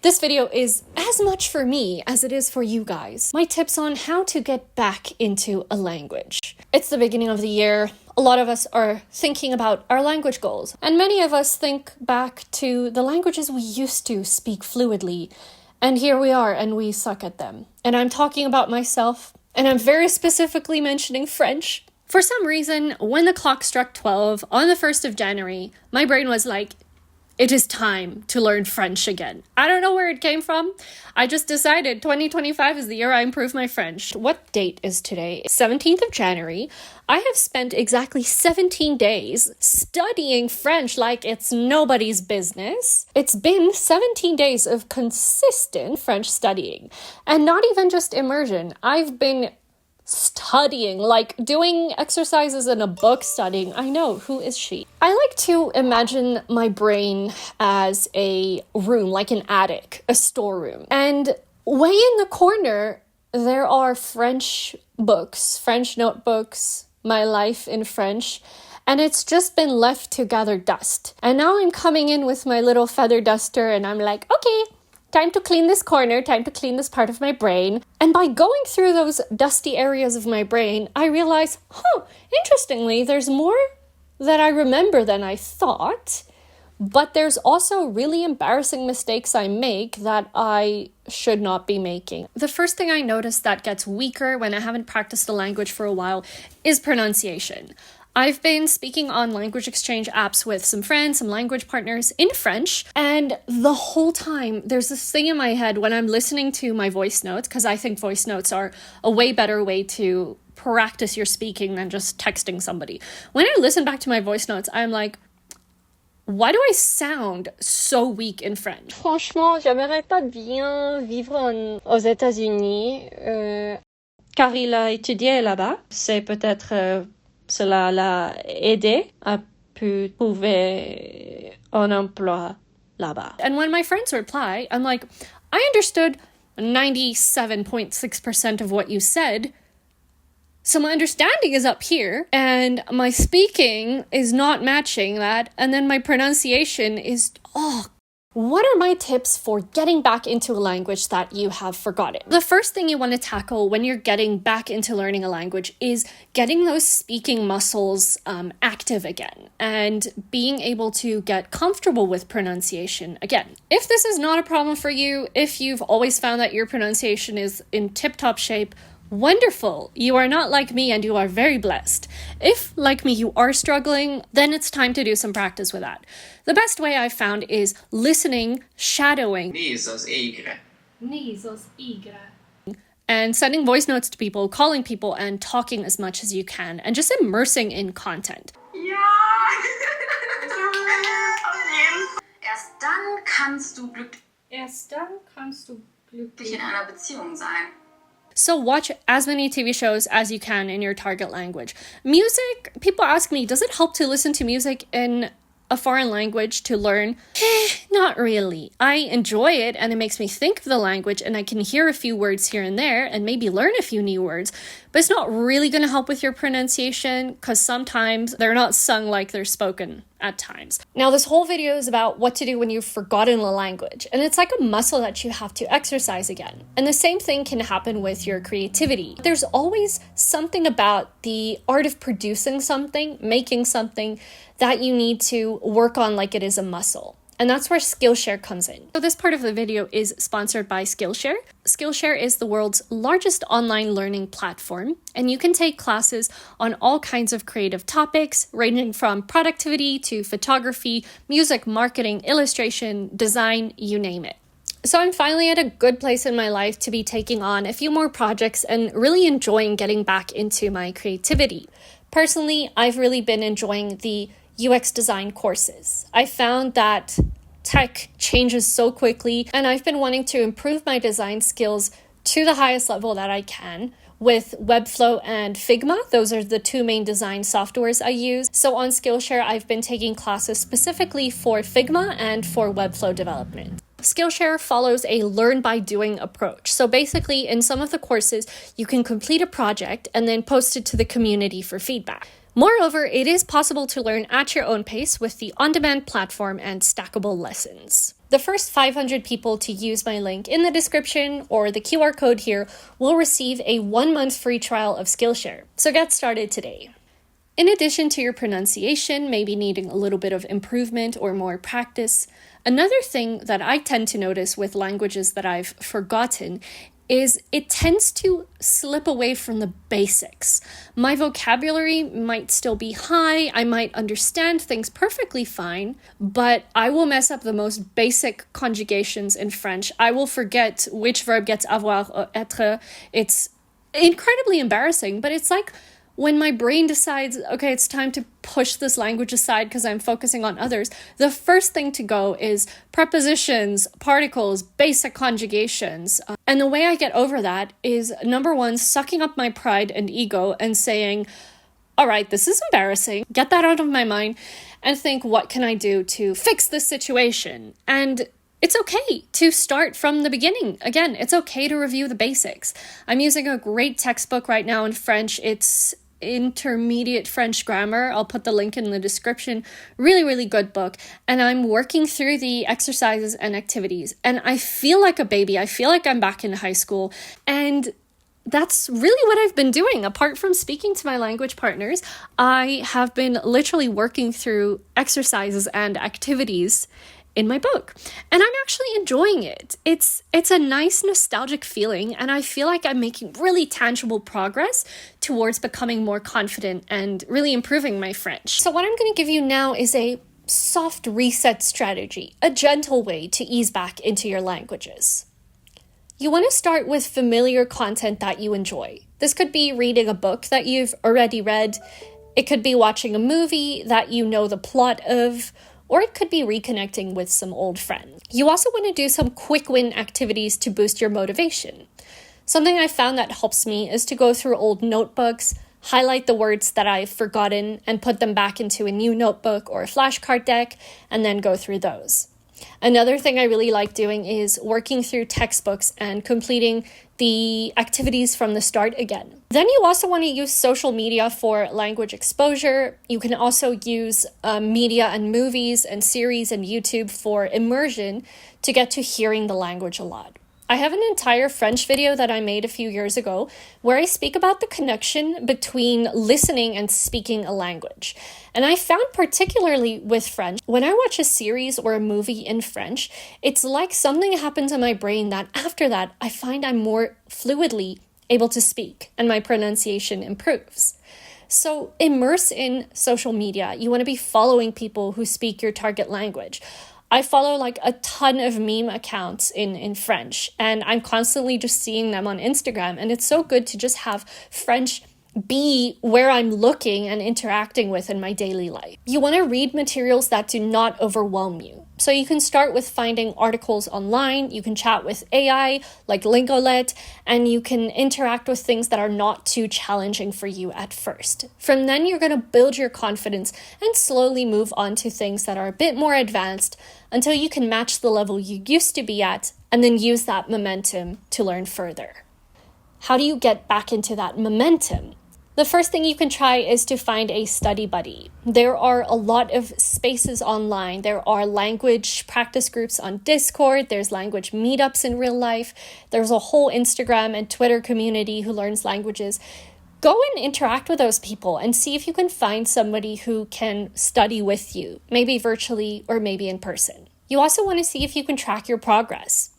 This video is as much for me as it is for you guys. My tips on how to get back into a language. It's the beginning of the year. A lot of us are thinking about our language goals, and many of us think back to the languages we used to speak fluidly, and here we are and we suck at them. And I'm talking about myself, and I'm very specifically mentioning French. For some reason, when the clock struck 12 on the 1st of January, my brain was like, it is time to learn French again. I don't know where it came from. I just decided 2025 is the year I improve my French. What date is today? 17th of January. I have spent exactly 17 days studying French like it's nobody's business. It's been 17 days of consistent French studying, and not even just immersion. I've been studying, like doing exercises in a book, studying. I know, who is she? I like to imagine my brain as a room, like an attic, a storeroom. And way in the corner, there are French books, French notebooks, my life in French, and it's just been left to gather dust. And now I'm coming in with my little feather duster and I'm like, okay, time to clean this corner, time to clean this part of my brain. And by going through those dusty areas of my brain, I realize, interestingly, there's more that I remember than I thought, but there's also really embarrassing mistakes I make that I should not be making. The first thing I notice that gets weaker when I haven't practiced the language for a while is pronunciation. I've been speaking on language exchange apps with some friends, some language partners in French, and the whole time there's this thing in my head when I'm listening to my voice notes, because I think voice notes are a way better way to practice your speaking than just texting somebody. When I listen back to my voice notes, I'm like, why do I sound so weak in French? Franchement, j'aimerais pas bien vivre aux États-Unis, car il a étudié là-bas. C'est peut-être cela l'a aidé à pu trouver un emploi là-bas. And when my friends reply, I'm like, I understood 97.6% of what you said. So my understanding is up here and my speaking is not matching that. And then my pronunciation is, What are my tips for getting back into a language that you have forgotten? The first thing you want to tackle when you're getting back into learning a language is getting those speaking muscles active again and being able to get comfortable with pronunciation again. If this is not a problem for you, if you've always found that your pronunciation is in tip-top shape, wonderful. You are not like me and you are very blessed. If, like me, you are struggling, then it's time to do some practice with that. The best way I've found is listening, shadowing, and sending voice notes to people, calling people, and talking as much as you can, and just immersing in content. Erst dann kannst du glücklich in einer Beziehung sein. So watch as many TV shows as you can in your target language. Music, people ask me, does it help to listen to music in a foreign language to learn? Not really. I enjoy it and it makes me think of the language and I can hear a few words here and there and maybe learn a few new words, but it's not really going to help with your pronunciation because sometimes they're not sung like they're spoken at times. Now, this whole video is about what to do when you've forgotten a language, and it's like a muscle that you have to exercise again. And the same thing can happen with your creativity. There's always something about the art of producing something, making something, that you need to work on like it is a muscle. And that's where Skillshare comes in. So this part of the video is sponsored by Skillshare. Skillshare is the world's largest online learning platform, and you can take classes on all kinds of creative topics, ranging from productivity to photography, music, marketing, illustration, design, you name it. So I'm finally at a good place in my life to be taking on a few more projects and really enjoying getting back into my creativity. Personally, I've really been enjoying the UX design courses. I found that tech changes so quickly, and I've been wanting to improve my design skills to the highest level that I can with Webflow and Figma. Those are the two main design softwares I use. So on Skillshare, I've been taking classes specifically for Figma and for Webflow development. Skillshare follows a learn by doing approach. So basically, in some of the courses, you can complete a project and then post it to the community for feedback. Moreover, it is possible to learn at your own pace with the on-demand platform and stackable lessons. The first 500 people to use my link in the description or the QR code here will receive a 1-month free trial of Skillshare. So get started today. In addition to your pronunciation maybe needing a little bit of improvement or more practice, another thing that I tend to notice with languages that I've forgotten is it tends to slip away from the basics. My vocabulary might still be high, I might understand things perfectly fine, but I will mess up the most basic conjugations in French. I will forget which verb gets avoir or être. It's incredibly embarrassing, but it's like when my brain decides, okay, it's time to push this language aside because I'm focusing on others, the first thing to go is prepositions, particles, basic conjugations. And the way I get over that is, number one, sucking up my pride and ego and saying, all right, this is embarrassing. Get that out of my mind and think, what can I do to fix this situation? And it's okay to start from the beginning. Again, it's okay to review the basics. I'm using a great textbook right now in French. It's Intermediate French Grammar. I'll put the link in the description. Really, really good book. And I'm working through the exercises and activities. And I feel like a baby. I feel like I'm back in high school. And that's really what I've been doing. Apart from speaking to my language partners, I have been literally working through exercises and activities in my book. And I'm actually enjoying it. It's a nice nostalgic feeling, and I feel like I'm making really tangible progress towards becoming more confident and really improving my French. So what I'm going to give you now is a soft reset strategy, a gentle way to ease back into your languages. You want to start with familiar content that you enjoy. This could be reading a book that you've already read. It could be watching a movie that you know the plot of, or it could be reconnecting with some old friends. You also want to do some quick win activities to boost your motivation. Something I found that helps me is to go through old notebooks, highlight the words that I've forgotten, and put them back into a new notebook or a flashcard deck, and then go through those. Another thing I really like doing is working through textbooks and completing the activities from the start again. Then you also want to use social media for language exposure. You can also use media and movies and series and YouTube for immersion to get to hearing the language a lot. I have an entire French video that I made a few years ago where I speak about the connection between listening and speaking a language. And I found particularly with French, when I watch a series or a movie in French, it's like something happens in my brain that after that, I find I'm more fluidly able to speak and my pronunciation improves. So immerse in social media. You want to be following people who speak your target language. I follow like a ton of meme accounts in French, and I'm constantly just seeing them on Instagram. And it's so good to just have French be where I'm looking and interacting with in my daily life. You want to read materials that do not overwhelm you. So you can start with finding articles online, you can chat with AI like Lingolet, and you can interact with things that are not too challenging for you at first. From then, you're going to build your confidence and slowly move on to things that are a bit more advanced until you can match the level you used to be at and then use that momentum to learn further. How do you get back into that momentum? The first thing you can try is to find a study buddy. There are a lot of spaces online. There are language practice groups on Discord. There's language meetups in real life. There's a whole Instagram and Twitter community who learns languages. Go and interact with those people and see if you can find somebody who can study with you, maybe virtually or maybe in person. You also want to see if you can track your progress.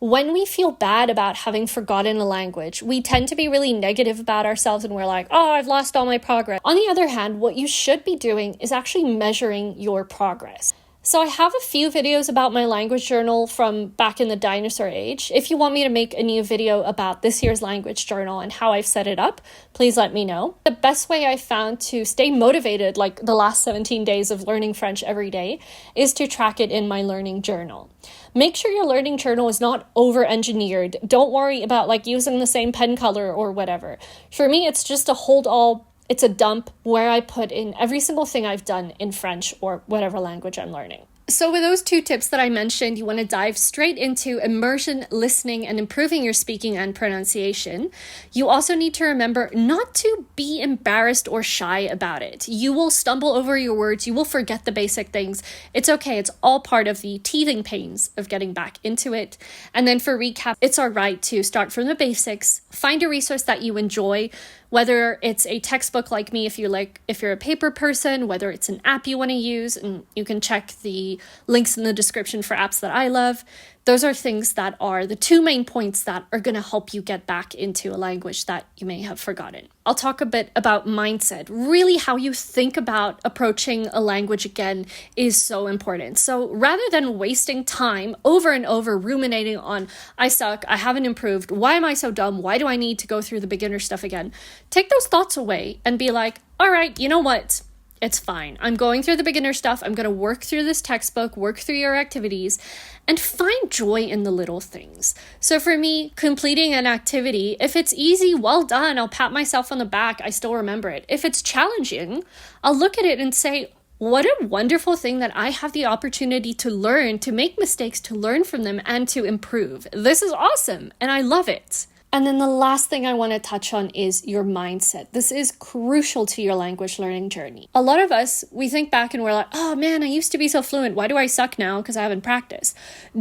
When we feel bad about having forgotten a language, we tend to be really negative about ourselves and we're like, oh, I've lost all my progress. On the other hand, what you should be doing is actually measuring your progress. So I have a few videos about my language journal from back in the dinosaur age. If you want me to make a new video about this year's language journal and how I've set it up, please let me know. The best way I found to stay motivated, like the last 17 days of learning French every day, is to track it in my learning journal. Make sure your learning journal is not over-engineered. Don't worry about like using the same pen color or whatever. For me, it's just a hold all. It's a dump where I put in every single thing I've done in French or whatever language I'm learning. So with those 2 tips that I mentioned, you want to dive straight into immersion, listening, and improving your speaking and pronunciation. You also need to remember not to be embarrassed or shy about it. You will stumble over your words. You will forget the basic things. It's okay. It's all part of the teething pains of getting back into it. And then for recap, it's all right to start from the basics. Find a resource that you enjoy, whether it's a textbook like me, if you're a paper person, whether it's an app you want to use, and you can check the links in the description for apps that I love. Those are things that are the 2 main points that are going to help you get back into a language that you may have forgotten. I'll talk a bit about mindset. Really, how you think about approaching a language again is so important. So rather than wasting time over and over ruminating on, I suck, I haven't improved, why am I so dumb, why do I need to go through the beginner stuff again? Take those thoughts away and be like, all right, you know what? It's fine. I'm going through the beginner stuff. I'm going to work through this textbook, work through your activities, and find joy in the little things. So for me, completing an activity, if it's easy, well done. I'll pat myself on the back. I still remember it. If it's challenging, I'll look at it and say, what a wonderful thing that I have the opportunity to learn, to make mistakes, to learn from them, and to improve. This is awesome, and I love it. And then the last thing I want to touch on is your mindset. This is crucial to your language learning journey. A lot of us, we think back and we're like, oh man, I used to be so fluent. Why do I suck now? Because I haven't practiced.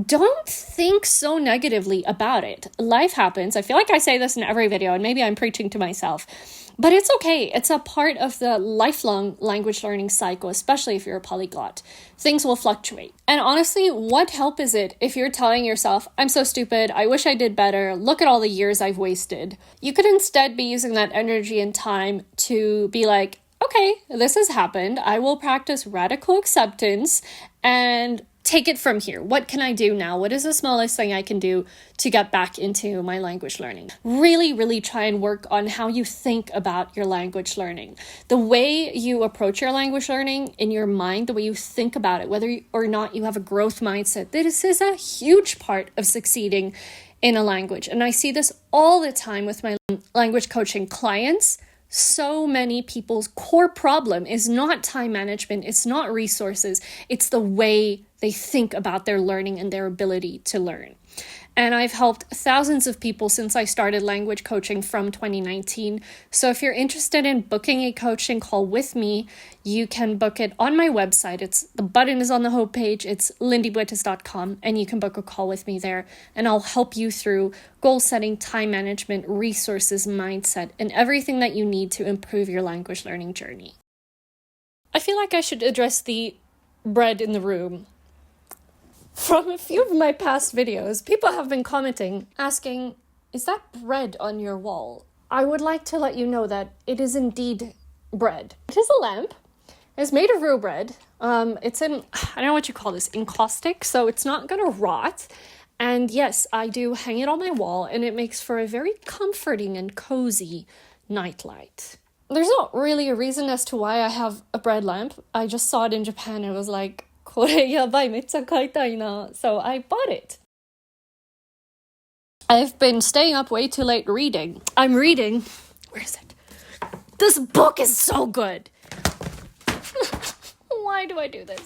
Don't think so negatively about it. Life happens. I feel like I say this in every video, and maybe I'm preaching to myself. But it's okay. It's a part of the lifelong language learning cycle, especially if you're a polyglot. Things will fluctuate. And honestly, what help is it if you're telling yourself, I'm so stupid, I wish I did better, look at all the years I've wasted? You could instead be using that energy and time to be like, okay, this has happened. I will practice radical acceptance and take it from here. What can I do now? What is the smallest thing I can do to get back into my language learning? Really, really try and work on how you think about your language learning. The way you approach your language learning in your mind, the way you think about it, whether or not you have a growth mindset, this is a huge part of succeeding in a language. And I see this all the time with my language coaching clients. So many people's core problem is not time management, it's not resources, it's the way they think about their learning and their ability to learn. And I've helped thousands of people since I started language coaching from 2019. So if you're interested in booking a coaching call with me, you can book it on my website. The button is on the homepage. It's lindieboetes.com, and you can book a call with me there. And I'll help you through goal setting, time management, resources, mindset, and everything that you need to improve your language learning journey. I feel like I should address the bread in the room. From a few of my past videos, people have been commenting, asking, is that bread on your wall? I would like to let you know that it is indeed bread. It is a lamp. It's made of real bread. It's in, I don't know what you call this, encaustic, so it's not gonna rot. And yes, I do hang it on my wall, and it makes for a very comforting and cozy nightlight. There's not really a reason as to why I have a bread lamp. I just saw it in Japan and was like, これやばい、めっちゃ買いたいな. So I bought it. I've been staying up way too late reading. I'm reading. Where is it? This book is so good. Why do I do this?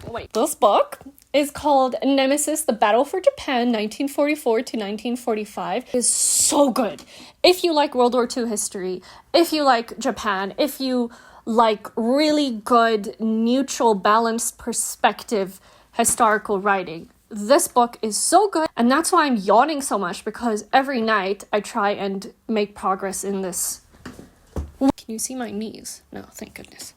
Wait. This book is called Nemesis, The Battle for Japan, 1944 to 1945. It is so good. If you like World War II history, if you like Japan, if you like really good, neutral, balanced perspective historical writing, this book is so good. And that's why I'm yawning so much, because every night I try and make progress in this. Can you see my knees? No, thank goodness.